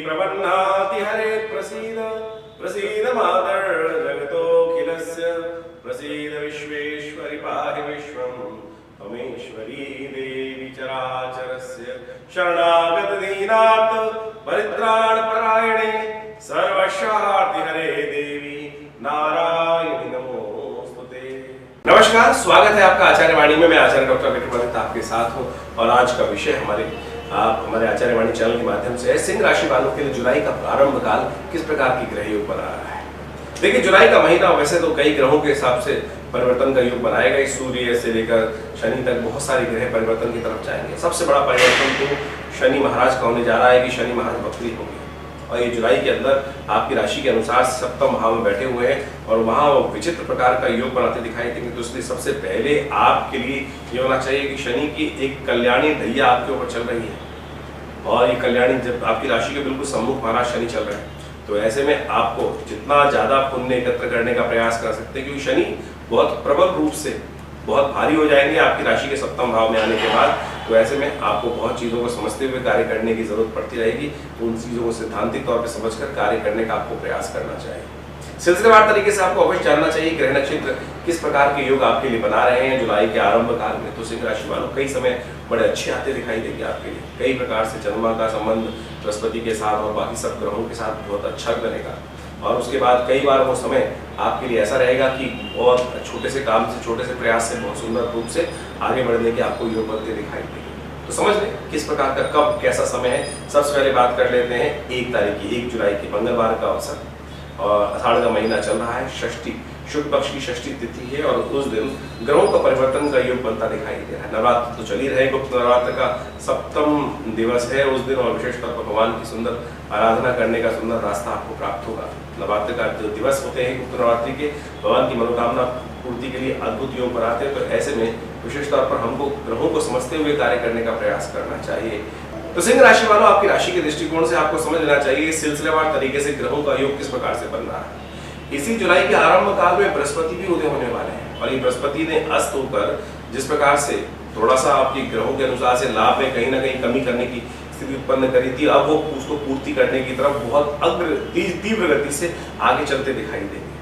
प्रपन्नाति हरे प्रसीद प्रसीद मातर् जगतोऽखिलस्य प्रसीद विश्वेश्वरि पाहि विश्वम् अमेश्वरी देवी चराचरस्य शरणागत दीनार्थ परित्राणपरायणे सर्वशार्ति हरे देवी नारायणी नमोस्तुते। नमस्कार, स्वागत है आपका आचार्य वाणी में। मैं आचार्य डॉक्टर विक्रमादित्य आपके साथ हूँ और आज का विषय हमारे आचार्य वाणी चैनल के माध्यम से है सिंह राशि वालों के लिए जुलाई का प्रारंभ काल किस प्रकार की ग्रह योग बना रहा है। देखिए, जुलाई का महीना वैसे तो कई ग्रहों के हिसाब से परिवर्तन का योग बनाएगा। इस सूर्य से लेकर शनि तक बहुत सारे ग्रह परिवर्तन की तरफ जाएंगे। सबसे बड़ा परिवर्तन तो शनि महाराज का होने जा रहा है कि शनि महाराज वक्री होंगे और ये जुलाई के अंदर आपकी राशि के अनुसार सप्तम भाव में बैठे हुए हैं और वहां वो विचित्र प्रकार का योग बनाते दिखाई देंगे। तो इसलिए सबसे पहले आपके लिए ये होना चाहिए कि शनि की एक कल्याणी ढैया आपके ऊपर चल रही है और ये कल्याणी जब आपकी राशि के बिल्कुल सम्मुख महाराज शनि चल रहे हैं, तो ऐसे में आपको जितना ज्यादा पुण्य एकत्र करने का प्रयास कर सकते हैं, क्योंकि शनि बहुत प्रबल रूप से बहुत भारी हो जाएंगे आपकी राशि के सप्तम भाव में आने के बाद। तो ऐसे में आपको बहुत चीज़ों को समझते हुए कार्य करने की जरूरत पड़ती रहेगी। तो उन चीज़ों को सैद्धांतिक तौर पर समझकर कार्य करने का आपको प्रयास करना चाहिए। सिलसिलेवार तरीके से आपको अवश्य जानना चाहिए ग्रह नक्षत्र किस प्रकार के योग आपके लिए बना रहे हैं जुलाई के आरंभ काल में। तो सिंह राशि वालों कई समय बड़े अच्छे आते दिखाई देंगे आपके लिए। कई प्रकार से चंद्रमा का संबंध बृहस्पति के साथ और बाकी सब ग्रहों के साथ बहुत अच्छा बनेगा और उसके बाद कई बार वो समय आपके लिए ऐसा रहेगा कि बहुत छोटे से काम से, छोटे से प्रयास से बहुत सुंदर रूप से आगे बढ़ने के आपको योग बनते दिखाई देंगे। तो समझ लें किस प्रकार का कब कैसा समय है। सबसे पहले बात कर लेते हैं 1 जुलाई की मंगलवार का अवसर और आषाढ़ का महीना चल रहा है। षष्ठी शुक्ल पक्ष की षष्ठी तिथि है और उस दिन ग्रहों का परिवर्तन का योग बनता दिखाई दे रहा है। नवरात्र तो चल ही रहे, गुप्त नवरात्र का सप्तम दिवस है उस दिन और विशेषतौर पर भगवान की सुंदर आराधना करने का सुंदर रास्ता आपको प्राप्त होगा। नवरात्र का जो दिवस होते हैं गुप्त नवरात्रि के, भगवान की मनोकामना पूर्ति के लिए अद्भुत योग बनाते हैं। तो ऐसे में विशेष तौर पर हमको ग्रहों को समझते हुए कार्य करने का प्रयास करना चाहिए। तो सिंह राशि वालों, आपकी राशि के दृष्टिकोण से आपको समझ लेना चाहिए सिलसिलेवार तरीके से ग्रहों का योग किस प्रकार से बन रहा है। इसी जुलाई के आरंभ काल में बृहस्पति भी उदय होने वाले हैं और ये बृहस्पति ने अस्त होकर जिस प्रकार से थोड़ा सा आपकी ग्रहों के अनुसार से लाभ में कहीं ना कहीं कमी करने की स्थिति उत्पन्न करी थी, अब वो उसको पूर्ति करने की तरफ बहुत तीव्र गति से आगे चलते दिखाई देंगे।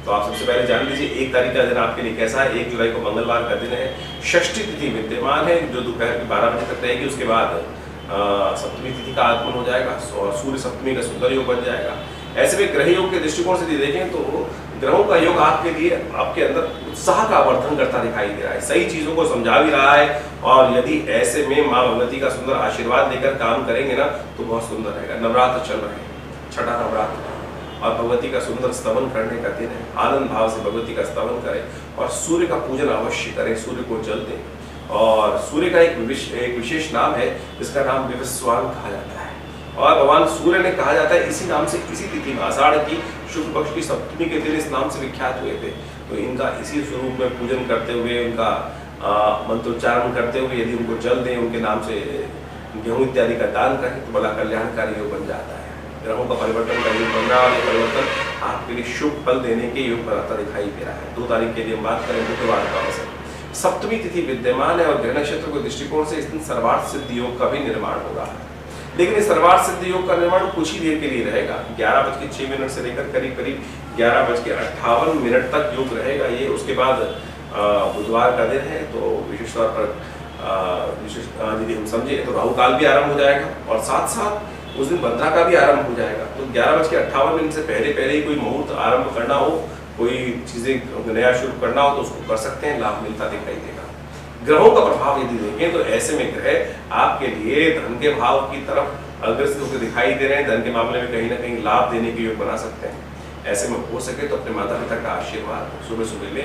तो आप सबसे पहले जान लीजिए 1 तारीख का दिन आपके लिए कैसा है। 1 जुलाई को मंगलवार का दिन है। षष्ठी तिथि विद्यमान है जो दोपहर के 12 बजे तक रहेगी। उसके बाद सप्तमी तिथि का आगमन हो जाएगा और सूर्य सप्तमी का सुंदर योग बन जाएगा। ऐसे में ग्रह योग के दृष्टिकोण से देखें तो ग्रहों का योग आपके लिए आपके अंदर उत्साह का वर्धन करता दिखाई दे रहा है, सही चीजों को समझा भी रहा है और यदि ऐसे में माँ भगवती का सुंदर आशीर्वाद लेकर काम करेंगे ना तो बहुत सुंदर रहेगा। नवरात्र चल रहे हैं, छठा नवरात्र और भगवती का सुंदर स्तवन करने का दिन है। आनंद भाव से भगवती का स्तवन करें और सूर्य का पूजन अवश्य करें, सूर्य को जल दें। और सूर्य का एक विशेष नाम है जिसका नाम विवस्वान कहा जाता है और भगवान सूर्य ने कहा जाता है इसी नाम से, इसी तिथि में आषाढ़ की शुक्ल पक्ष की सप्तमी के दिन इस नाम से विख्यात हुए थे। तो इनका इसी स्वरूप में पूजन करते हुए, उनका मंत्रोच्चारण करते हुए यदि उनको जल दें, उनके नाम से गेहूं इत्यादि का दान करें तो बड़ा कल्याणकारी योग बन जाता है। ग्रहों का परिवर्तन का योग बन रहा है, परिवर्तन आपके लिए शुभ फल देने के योग बनाता दिखाई दे रहा है। 2 तारीख के लिए हम बात करें बुधवार का अवसर, सप्तमी तिथि विद्यमान है और ग्रह नक्षत्र के दृष्टिकोण से इस दिन सर्वार्थ सिद्धि योग का भी निर्माण हो रहा है। लेकिन इस सर्वार्थ सिद्धि योग का निर्माण कुछ ही देर के लिए रहेगा। 11:06 से लेकर करीब 11:58 तक योग रहेगा ये। उसके बाद बुधवार का दिन है तो विशेष तौर पर यदि हम समझे तो राहु काल भी आरंभ हो जाएगा और साथ साथ उस दिन भद्रा का भी आरंभ हो जाएगा। तो 11:58 से पहले ही कोई मुहूर्त आरंभ करना हो, कोई चीजें नया शुरू करना हो तो उसको कर सकते हैं, लाभ मिलता दिखाई देगा। ग्रहों का प्रभाव यदि देखें तो ऐसे में ग्रह आपके लिए धन के भाव की तरफ अग्रसर होकर दिखाई दे रहे हैं। धन के मामले में कहीं ना कहीं लाभ देने के योग बना सकते हैं। ऐसे में हो सके तो अपने माता पिता का आशीर्वाद सुबह सुबह ले,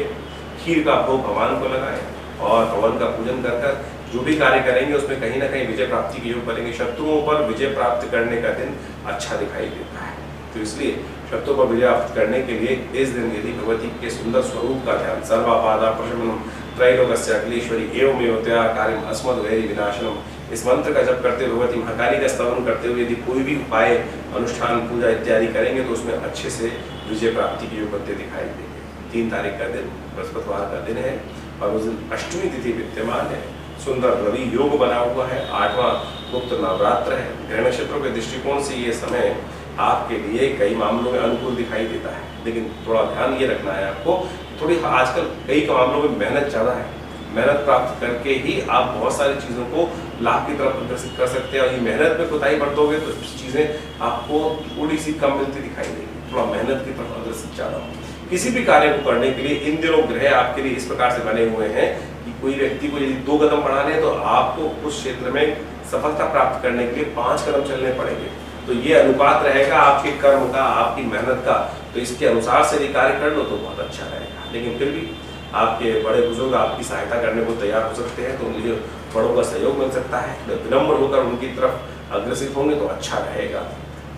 खीर का भोग भगवान को लगाएं और भगवान का पूजन कर जो भी कार्य करेंगे उसमें कहीं ना कहीं विजय प्राप्ति के योग बनेंगे। शत्रुओं पर विजय प्राप्त करने का दिन अच्छा दिखाई देता है। तो इसलिए शत्रुओं पर विजय प्राप्त करने के लिए इस दिन यदि भगवती के सुंदर स्वरूप का ध्यान सर्वापादा प्रशमनम त्रैलोक्यस्य अखिलेश्वरी एवमेव तया कार्यम अस्मद्वैरी विनाशनम, इस मंत्र का जप करते हुए भगवती महाकाली का स्तवन करते हुए यदि कोई भी उपाय अनुष्ठान पूजा इत्यादि करेंगे तो उसमें अच्छे से विजय प्राप्ति के योग बनते दिखाई देंगे। 3 तारीख का दिन बृहस्पतिवार का दिन है और उस दिन अष्टमी तिथि विद्यमान है। सुंदर रवि योग बना हुआ है, 8वां गुप्त नवरात्र है। ग्रह नक्षत्रों के दृष्टिकोण से ये समय आपके लिए कई मामलों में अनुकूल दिखाई देता है, लेकिन थोड़ा ध्यान ये रखना है आपको, थोड़ी आजकल कई मामलों में मेहनत ज़्यादा है। मेहनत प्राप्त करके ही आप बहुत सारी चीज़ों को लाभ की तरफ अग्रसित कर सकते हैं, और ये मेहनत में कोताही बरतोगे तो चीज़ें आपको थोड़ी सी कम मिलती दिखाई देगी। थोड़ा मेहनत की तरफ अग्रसित ज़्यादा हो। किसी भी कार्य को करने के लिए इन दिनों ग्रह आपके लिए इस प्रकार से बने हुए हैं कि कोई व्यक्ति को यदि 2 कदम बढ़ाने हैं तो आपको उस क्षेत्र में सफलता प्राप्त करने के लिए 5 कदम चलने पड़ेंगे। तो ये अनुपात रहेगा आपके कर्म का, आपकी मेहनत का, तो इसके अनुसार से यदि कार्य कर लो तो बहुत अच्छा रहेगा। लेकिन फिर भी आपके बड़े बुजुर्ग आपकी सहायता करने को तैयार हो सकते हैं, तो उनके बड़ों का सहयोग मिल सकता है। विनम्र होकर उनकी तरफ अग्रसित होंगे तो अच्छा रहेगा।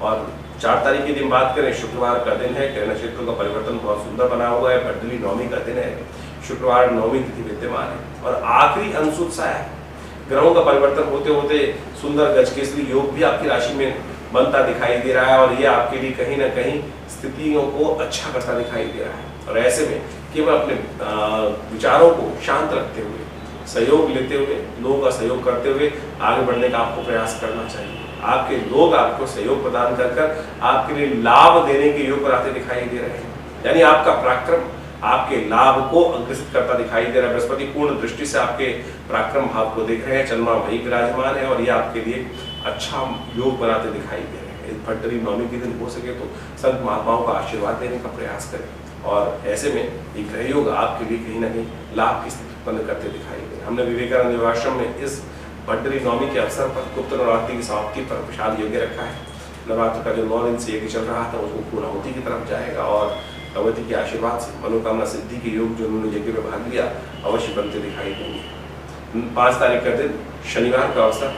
और 4 तारीख के दिन बात करें, शुक्रवार का दिन है। ग्रह नक्षत्रों का परिवर्तन बहुत सुंदर बना हुआ है। भद्रली नवमी का दिन है, शुक्रवार 9वीं तिथि विद्यमान है और आखिरी अंशुल सा है। ग्रहों का परिवर्तन होते होते सुंदर गजकेसरी योग भी आपकी राशि में बनता दिखाई दे रहा है, और ये आपके लिए कहीं ना कहीं स्थितियों को अच्छा करता दिखाई दे रहा है। और ऐसे में केवल अपने विचारों को शांत रखते हुए, सहयोग लेते हुए, लोगों का सहयोग करते हुए आगे बढ़ने का आपको प्रयास करना चाहिए। आपके लोग आपको सहयोग प्रदान कर आपके लिए लाभ देने के योग पर आते दिखाई दे रहे हैं, यानी आपका पराक्रम आपके लाभ को अग्रसित करता दिखाई दे रहा है। बृहस्पति पूर्ण दृष्टि से आपके पराक्रम भाव को देख रहे हैं, चंद्रमा वही विराजमान है, और ये आपके लिए अच्छा योग बनाते दिखाई दे रहे हैं। भद्रली नवमी के दिन हो सके तो संत महात्माओं का आशीर्वाद देने का प्रयास करें, और ऐसे में ये ग्रह योग आपके लिए कहीं ना कहीं लाभ की स्थिति उत्पन्न करते दिखाई दे। हमने विवेकानंद योगाश्रम में इस भद्रली नवमी के अवसर पर गुप्त नवरात्रि की समाप्ति पर विशाल यज्ञ रखा है। नवरात्र का जो 9 दिन से यज्ञ चल रहा था उसको पूर्णाहुति की तरफ जाएगा, और भगवती के आशीर्वाद से मनोकामना सिद्धि के योग जो उन्होंने यज्ञ में भाग लिया अवश्य बनते दिखाई देंगे। 5 तारीख का दिन शनिवार का अवसर,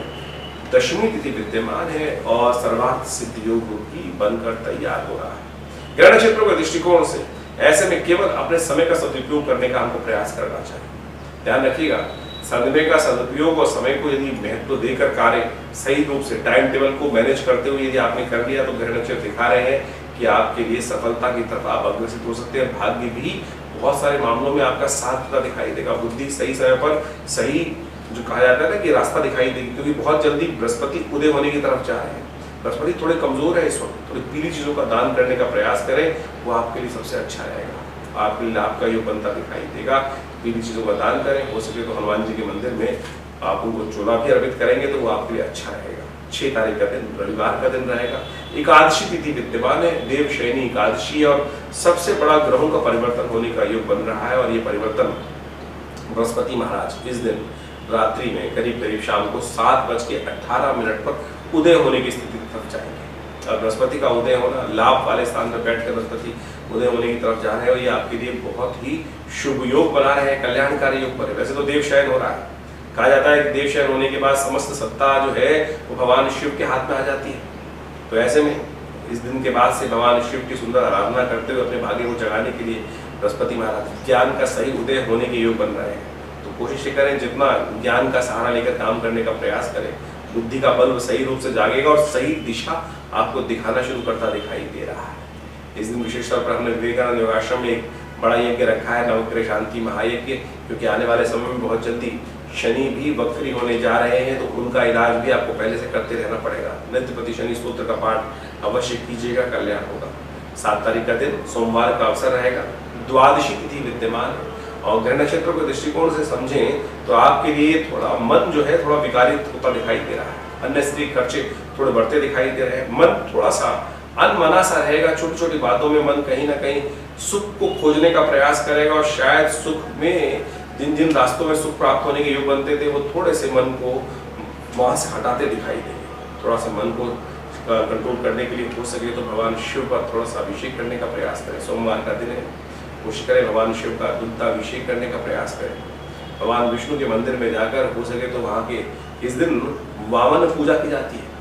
10वीं तिथि विद्यमान है और सर्वार्थ सिद्ध योग की बनकर तैयार हो रहा है। ग्रह नक्षत्रों के दृष्टिकोण से ऐसे में केवल अपने समय का सदुपयोग करने का हमको प्रयास करना चाहिए। ध्यान रखिएगा, समय का सदुपयोग और समय को यदि महत्व देकर कार्य सही रूप से टाइम टेबल को मैनेज करते हुए यदि आपने कर लिया तो ग्रह नक्षत्र दिखा रहे हैं कि आपके लिए सफलता की तरफ आप अग्रसित हो सकते हैं। भाग्य भी बहुत सारे मामलों में आपका साथ देता दिखाई देगा। बुद्धि सही समय पर सही जो कहा जाता है ना कि रास्ता दिखाई देगी, क्योंकि बहुत जल्दी बृहस्पति उदय होने की तरफ जा रहे हैं। बृहस्पति थोड़े कमजोर है इस वक्त, थोड़ी पीली चीजों का दान करने का प्रयास करें, वो आपके लिए सबसे अच्छा रहेगा। आपके लिए लाभ का योग बनता दिखाई देगा। पीली चीजों का दान करें, हो सके तो हनुमान जी के मंदिर में आप उनको चोला भी अर्पित करेंगे तो वो आपके लिए अच्छा रहेगा। 6 तारीख का दिन रविवार का दिन रहेगा। एकादशी तिथि विद्यमान है, देवशयनी एकादशी, और सबसे बड़ा ग्रहों का परिवर्तन होने का योग बन रहा है। और ये परिवर्तन बृहस्पति महाराज इस दिन रात्रि में करीब करीब शाम को 7:18 पर उदय होने की स्थिति की तरफ जाएंगे। और बृहस्पति का उदय होना, लाभ वाले स्थान पर बैठकर बृहस्पति उदय होने की तरफ जा रहे हैं, और ये आपके लिए बहुत ही शुभ योग बना रहे हैं, कल्याणकारी योग बने। वैसे तो देवशयन हो रहा है, कहा जाता है कि देवशयन होने के बाद समस्त सत्ता जो है वो भगवान शिव के हाथ में आ जाती है। तो ऐसे में इस दिन के बाद से भगवान शिव की सुंदर आराधना करते हुए अपने भाग्य को जगाने के लिए बृहस्पति महाराज ज्ञान का सही उदय होने के योग बन रहे हैं। तो कोशिश करें जितना ज्ञान का सहारा लेकर काम करने का प्रयास करें, बुद्धि का बल्ब सही रूप से जागेगा और सही दिशा आपको दिखाना शुरू करता दिखाई दे रहा है। इस दिन विशेष तौर पर हमने विवेकानंद योगाश्रम में एक बड़ा यज्ञ रखा है, नवग्रह शांति महायज्ञ, क्योंकि आने वाले समय में बहुत जल्दी शनि भी वक्री होने जा रहे हैं, तो उनका इलाज भी आपको पहले से करते रहना पड़ेगा। नित्यप्रति शनि स्तोत्र का पाठ अवश्य कीजिएगा, कल्याण होगा। 7 तारीख का दिन सोमवार का अवसर रहेगा। द्वादशी तिथि विद्यमान है, और ग्रह नक्षत्रों के दृष्टिकोण से समझें तो आपके लिए थोड़ा मन जो है थोड़ा विकारित होता दिखाई दे रहा है। अन्य खर्चे थोड़े बढ़ते दिखाई दे रहे हैं। मन थोड़ा सा अनमना सा रहेगा, छोटी छोटी बातों में मन कहीं ना कहीं सुख को खोजने का प्रयास करेगा, और शायद सुख में जिन जिन रास्तों में सुख प्राप्त होने के योग बनते थे वो थोड़े से मन को वहां से हटाते दिखाई देंगे। थोड़ा सा मन को कंट्रोल करने के लिए हो सके तो भगवान शिव पर थोड़ा सा अभिषेक करने का प्रयास करें। सोमवार का दिन है, कोशिश करें भगवान शिव का दुग्धाभिषेक करने का प्रयास करें। भगवान विष्णु के मंदिर में जाकर हो सके तो वहाँ के इस दिन वामन पूजा की जाती है।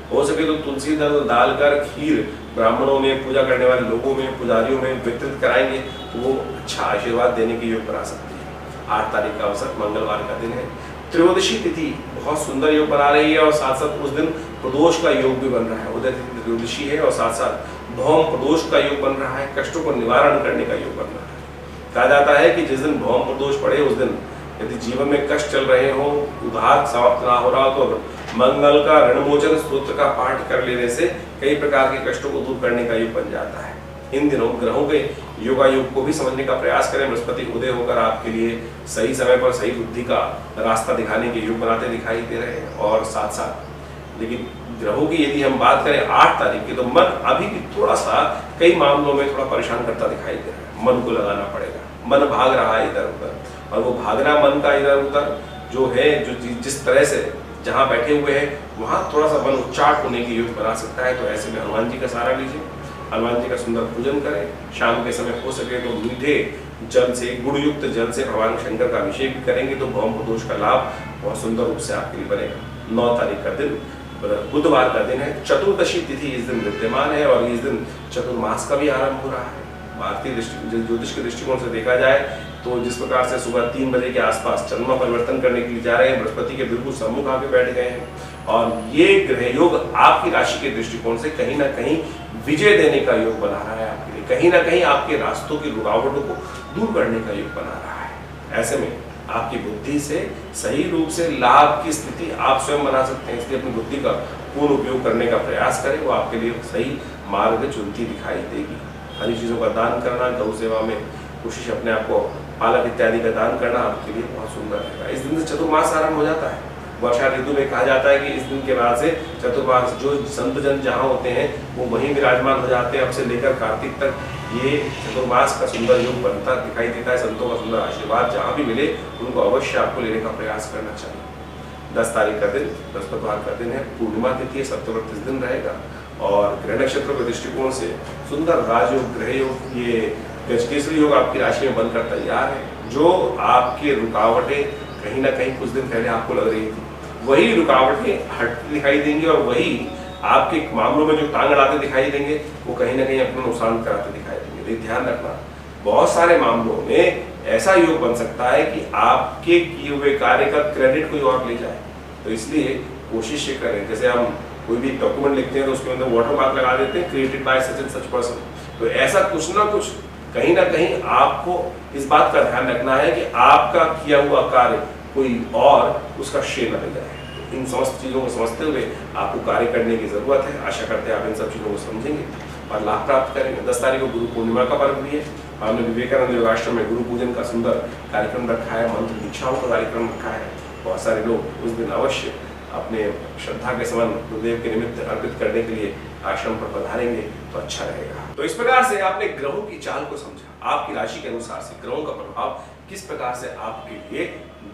हो सके तो तुलसी दल डालकर खीर ब्राह्मणों में, पूजा करने वाले लोगों में, पुजारियों में वितरित कराएंगे तो वो अच्छा आशीर्वाद देने के योग बना सकती है। 8 तारीख का अवसर मंगलवार का दिन है। त्रयोदशी तिथि बहुत सुंदर योग बना रही है, और साथ साथ उस दिन प्रदोष का योग भी बन रहा है। उदय तिथि त्रयोदशी है और साथ साथ भौम प्रदोष का योग बन रहा है। कष्टों को निवारण करने का योग बन रहा है। कहा जाता है कि जिस दिन भौम प्रदोष पड़े उस दिन यदि जीवन में कष्ट चल रहे हो, उधार समाप्त ना हो रहा हो, तो मंगल का ऋणमोचन स्तोत्र का पाठ कर लेने से कई प्रकार के कष्टों को दूर करने का योग बन जाता है। इन दिनों ग्रहों के योगायोग को भी समझने का प्रयास करें। बृहस्पति उदय होकर आपके लिए सही समय पर सही बुद्धि का रास्ता दिखाने के योग बनाते दिखाई दे रहे हैं। और साथ साथ लेकिन ग्रहों की यदि हम बात करें 8 तारीख की, तो मन अभी भी थोड़ा सा कई मामलों में थोड़ा परेशान करता दिखाई दे रहा है। मन को लगाना पड़ेगा, मन भाग रहा है इधर उधर, और वो भागना मन का इधर उधर जो है, जो जिस तरह से जहाँ बैठे हुए हैं वहाँ थोड़ा सा मन उच्चाट होने की योग बना सकता है। तो ऐसे में हनुमान जी का सहारा लीजिए, हनुमान जी का सुंदर पूजन करें। शाम के समय हो सके तो मीठे जल से, गुड़युक्त जल से भगवान शंकर का अभिषेक भी करेंगे तो भौम दोष का लाभ बहुत सुंदर रूप से आपके लिए बनेगा। 9 तारीख का दिन बुधवार का दिन है, चतुर्दशी तिथि इस दिन विद्यमान है और इस दिन चतुर्मास का भी आरंभ हो रहा है। भारतीय ज्योतिष के दृष्टिकोण से देखा जाए तो जिस प्रकार से सुबह 3 बजे के आसपास चंद्रमा परिवर्तन करने के लिए जा रहे हैं, बृहस्पति के बिल्कुल सम्मुख आके बैठ गए हैं और ये ग्रह योग आपकी राशि के दृष्टिकोण से कहीं ना कहीं विजय देने का योग बना रहा है आपके लिए, कहीं ना कहीं आपके रास्तों की रुकावटों को दूर करने का योग बना रहा है। ऐसे में आपकी बुद्धि से सही रूप से लाभ की स्थिति आप स्वयं बना सकते हैं। इसलिए अपनी बुद्धि का पूर्ण उपयोग करने का प्रयास करें, वो आपके लिए सही मार्ग चुनती दिखाई देगी। हरी चीजों का दान करना, गौ सेवा में कोशिश अपने आप को पालक इत्यादि का दान करना आपके लिए बहुत सुंदर रहेगा। इस दिन से चतुर्मास आरंभ हो जाता है। वर्षा ऋतु में कहा जाता है कि इस दिन के बाद से चतुर्मास, जो संत जन जहाँ होते हैं वो वहीं विराजमान हो जाते हैं। अब से लेकर कार्तिक तक ये चतुर्मास का सुंदर योग बनता दिखाई देता है। संतों का सुंदर आशीर्वाद जहाँ भी मिले उनको अवश्य आपको लेने का प्रयास करना चाहिए। 10 तारीख का दिन बृहस्पतिवार का दिन है, पूर्णिमा तिथि है, सप्तव्रत इस दिन रहेगा और ग्रह नक्षत्र के दृष्टिकोण से सुंदर राजयोग, ग्रह योग, ये गजकेसरी योग आपकी राशि में बनकर तैयार है। जो आपके रुकावटें कहीं ना कहीं कुछ दिन पहले आपको लग रही थी, वही रुकावटें हटती दिखाई देंगी और वही आपके मामलों में जो टांग अड़ाते दिखाई देंगे वो कहीं ना कहीं अपना नुकसान कराते दिखाई देंगे। तो ध्यान रखना, बहुत सारे मामलों में ऐसा योग बन सकता है कि आपके किए हुए कार्य का क्रेडिट कोई और ले जाए। तो इसलिए कोशिश ये करें, जैसे हम कोई भी डॉक्यूमेंट लिखते हैं तो उसके अंदर वाटर मार्क लगा देते हैं, created by such and such person. तो ऐसा कुछ ना कुछ कहीं ना कहीं आपको इस बात का ध्यान रखना है कि आपका किया हुआ कार्य कोई और उसका श्रेय न ले जाए। इन समस्त चीजों को समझते हुए आपको कार्य करने की जरूरत है। आशा करते हैं आप इन सब चीजों को समझेंगे और लाभ प्राप्त करेंगे। 10 तारीख को गुरु पूर्णिमा का पर्व भी है। हमने विवेकानंद योगाश्रम में गुरु पूजन का सुंदर कार्यक्रम रखा है, मंत्र दीक्षाओं का कार्यक्रम रखा है। बहुत सारे लोग उस दिन अवश्य अपने श्रद्धा के समान गुरुदेव के निमित्त अर्पित करने के लिए आश्रम पर पधारेंगे तो अच्छा रहेगा। तो इस प्रकार से आपने ग्रहों की चाल को समझा, आपकी राशि के अनुसार से ग्रहों का प्रभाव किस प्रकार से आपके लिए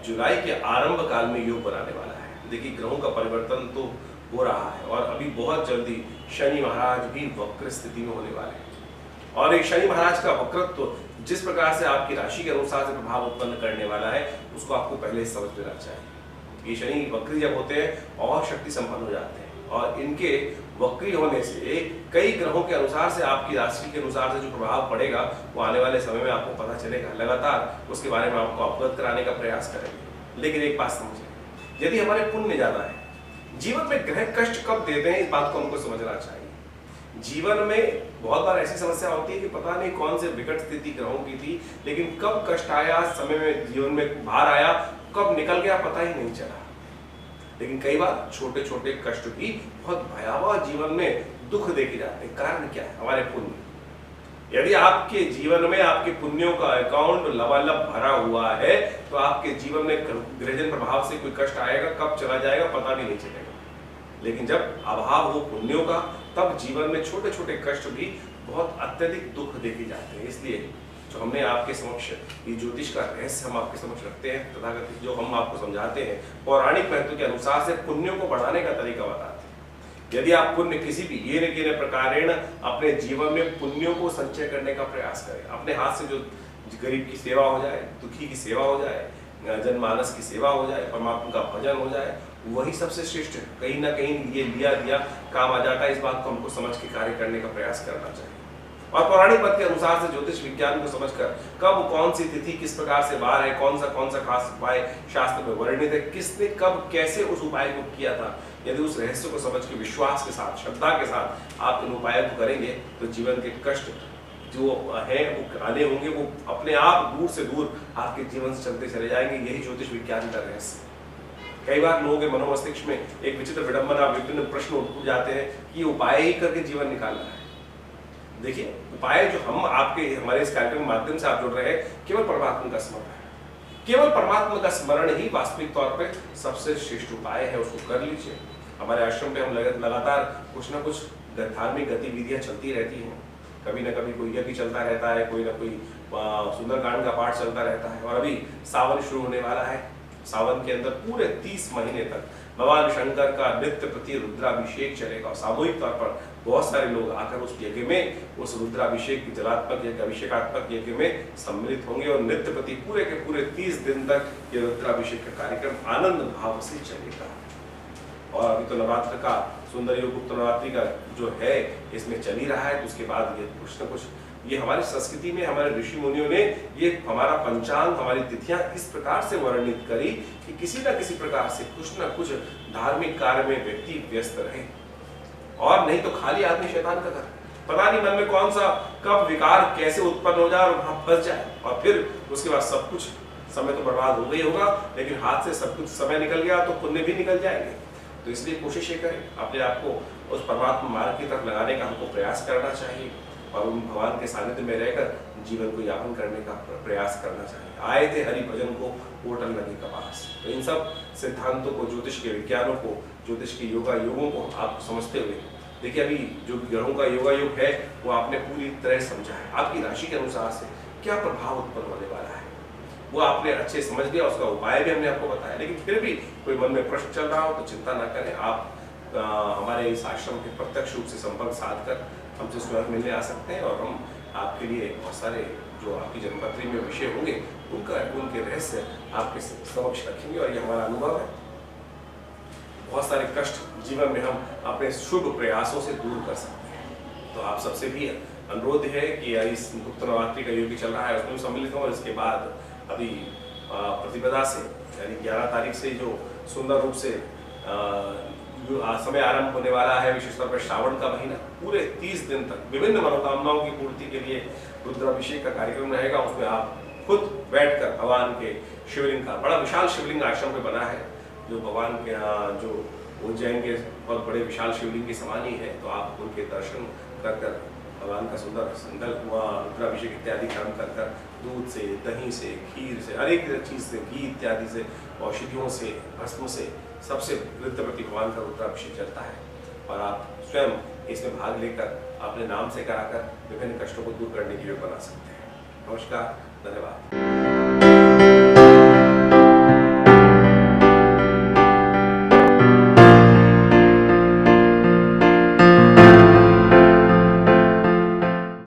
जुलाई के आरंभ काल में योग बनाने वाला है। देखिए, ग्रहों का परिवर्तन तो हो रहा है और अभी बहुत जल्दी शनि महाराज भी वक्र स्थिति में होने वाले हैं और एक शनि महाराज का वक्रत्व जिस प्रकार से आपकी राशि के अनुसार से प्रभाव उत्पन्न करने वाला है उसको आपको पहले समझ लेना चाहिए। ये शनि वक्री जब होते हैं और शक्ति संपन्न हो जाते हैं और इनके वक्री होने से कई ग्रहों के अनुसार से आपकी राशि के अनुसार से जो प्रभाव पड़ेगा वो आने वाले समय में आपको पता चलेगा। लगातार उसके बारे में आपको अवगत कराने का प्रयास करेंगे। लेकिन एक बात समझें, यदि हमारे पुण्य ज्यादा है, जीवन में ग्रह कष्ट कब देते हैं इस बात को हमको समझना चाहिए। जीवन में बहुत बार ऐसी समस्या होती है कि पता नहीं कौन से विकट स्थिति ग्रहों की थी, लेकिन कब कष्ट आया, समय में जीवन में भार आया, कब निकल गया पता ही नहीं चला। लेकिन कई बार छोटे छोटे कष्ट भी बहुत भयावह जीवन में दुख देके जाते हैं। कारण क्या है? हमारे पुण्य। यदि आपके जीवन में आपके पुण्यों का अकाउंट लबालब भरा हुआ है तो आपके जीवन में ग्रहजन प्रभाव से कोई कष्ट आएगा, कब चला जाएगा पता भी नहीं चलेगा। लेकिन जब अभाव हो पुण्यों का, तब जीवन में छोटे छोटे कष्ट भी बहुत अत्यधिक दुख देके जाते हैं। इसलिए जो हमने आपके समक्ष ये ज्योतिष का रहस्य हम आपके समक्ष रखते हैं, तथाकथित जो हम आपको समझाते हैं, पौराणिक महत्व के अनुसार से पुण्यों को बढ़ाने का तरीका बताते हैं। यदि आप पुण्य किसी भी ये प्रकारेण अपने जीवन में पुण्यों को संचय करने का प्रयास करें, अपने हाथ से जो गरीब की सेवा हो जाए, दुखी की सेवा हो जाए, जनमानस की सेवा हो जाए, परमात्मा का भजन हो जाए, वही सबसे श्रेष्ठ है। कहीं ना कहीं ये लिया दिया काम आ जाता है। इस बात को हमको समझ के कार्य करने का प्रयास करना चाहिए और पौराणिक मत के अनुसार से ज्योतिष विज्ञान को समझकर कब कौन सी तिथि किस प्रकार से बाहर है, कौन सा खास उपाय शास्त्र में वर्णित है, किसने कब कैसे उस उपाय को किया था, यदि उस रहस्य को समझ के विश्वास के साथ, श्रद्धा के साथ आप इन उपायों को करेंगे तो जीवन के कष्ट जो हैं वो आने होंगे, वो अपने आप दूर से दूर आपके जीवन से चलते चले जाएंगे। यही ज्योतिष विज्ञान का रहस्य। कई बार लोगों के मनोमस्तिष्क में एक विचित्र विडंबना, विभिन्न प्रश्न उठ जाते हैं कि उपाय ही करके जीवन निकालना है। देखिए, उपाय जो हम आपके हमारे इस कार्यक्रम के माध्यम से आप जुड़ रहे हैं, केवल परमात्मा का स्मरण है। केवल परमात्मा का स्मरण ही वास्तविक तौर पे सबसे श्रेष्ठ उपाय है, उसको कर लीजिए। हमारे आश्रम पे हम लगातार कुछ ना कुछ धार्मिक गतिविधियां चलती रहती हैं। कभी ना कभी कोई यज्ञ चलता रहता है, कोई ना कोई सुंदरकांड का पाठ चलता रहता है। और अभी सावन शुरू होने वाला है। सावन के अंदर पूरे 30 महीने तक भगवान शंकर का नित्य प्रति रुद्राभिषेक चलेगा। सामूहिक तौर पर बहुत सारे लोग आकर उस यज्ञ में, उस रुद्राभिषेक की जलात्मक यज्ञ, अभिषेकात्मक यज्ञ में सम्मिलित होंगे और नित्य प्रति पूरे के पूरे 30 दिन तक ये रुद्राभिषेक का कार्यक्रम आनंद भाव से चलेगा। और अभी तो नवरात्र का सुंदर योग गुप्त नवरात्रि का जो है इसमें चल ही रहा है। तो उसके बाद ये कुछ न कुछ ये हमारी संस्कृति में हमारे ऋषि मुनियों ने ये हमारा पंचांग, हमारी तिथियां इस प्रकार से वर्णित करी कि किसी न किसी प्रकार से कुछ न कुछ धार्मिक कार्य में व्यक्ति व्यस्त रहे। और नहीं तो खाली आदमी शैतान का घर, पता नहीं मन में कौन सा कब विकार कैसे उत्पन्न हो जाए और वहां फंस जाए, और फिर उसके बाद सब कुछ समय तो बर्बाद हो गई होगा, लेकिन हाथ से सब कुछ समय निकल गया तो पुण्य भी निकल जाएंगे। तो इसलिए कोशिश ये करें, अपने आप को उस परमात्मा मार्ग की तरफ लगाने का हमको प्रयास करना चाहिए और उन भगवान के सानिध्य में रहकर जीवन को यापन करने का प्रयास करना चाहिए। आए थे हरि भजन को होटल नदी का पास। तो इन सब सिद्धांतों को, ज्योतिष के विज्ञानों को, ज्योतिष के योगों को आप समझते हुए देखिए, अभी जो ग्रहों का योगा योग है वो आपने पूरी तरह समझा है। आपकी राशि के अनुसार से क्या प्रभाव उत्पन्न होने वाला है वो आपने अच्छे समझ लिया, उसका उपाय भी हमने आपको बताया। लेकिन फिर भी कोई मन में प्रश्न चल रहा हो तो चिंता ना करें, आप हमारे इस आश्रम के प्रत्यक्ष रूप से संपर्क साध कर हमसे स्वयं मिलने आ सकते हैं और हम आपके लिए बहुत सारे जो आपकी जन्मपत्री में विषय होंगे उनके रहस्य आपके समक्ष रखेंगे। और ये हमारा अनुभव है, बहुत सारे कष्ट जीवन में हम अपने शुभ प्रयासों से दूर कर सकते हैं। तो आप सबसे भी अनुरोध है कि इस गुप्त नवरात्रि का योग चल रहा है उसमें सम्मिलित हों। और इसके बाद अभी प्रतिपदा से यानी 11 तारीख से जो सुंदर रूप से समय आरंभ होने वाला है, विशेष तौर पर श्रावण का महीना, पूरे 30 दिन तक विभिन्न मनोकामनाओं की पूर्ति के लिए रुद्राभिषेक का कार्यक्रम रहेगा। उसमें आप खुद बैठकर भगवान के शिवलिंग का, बड़ा विशाल शिवलिंग आश्रम में बना है जो भगवान के जो उज्जैन के बहुत बड़े विशाल शिवलिंग के समान ही है। तो आप उनके दर्शन कर भगवान का सुंदर संकल्प हुआ रुद्राभिषेक इत्यादि कर्म कर दूध से, दही से, खीर से, हर एक चीज से, घी इत्यादि से, औषधियों से, भस्म से, सबसे नित्य प्रति भगवान का रुद्राभिषेक चलता है। और आप स्वयं इसमें भाग लेकर अपने नाम से कराकर विभिन्न कष्टों को दूर करने के लिए बना सकते हैं। नमस्कार, धन्यवाद।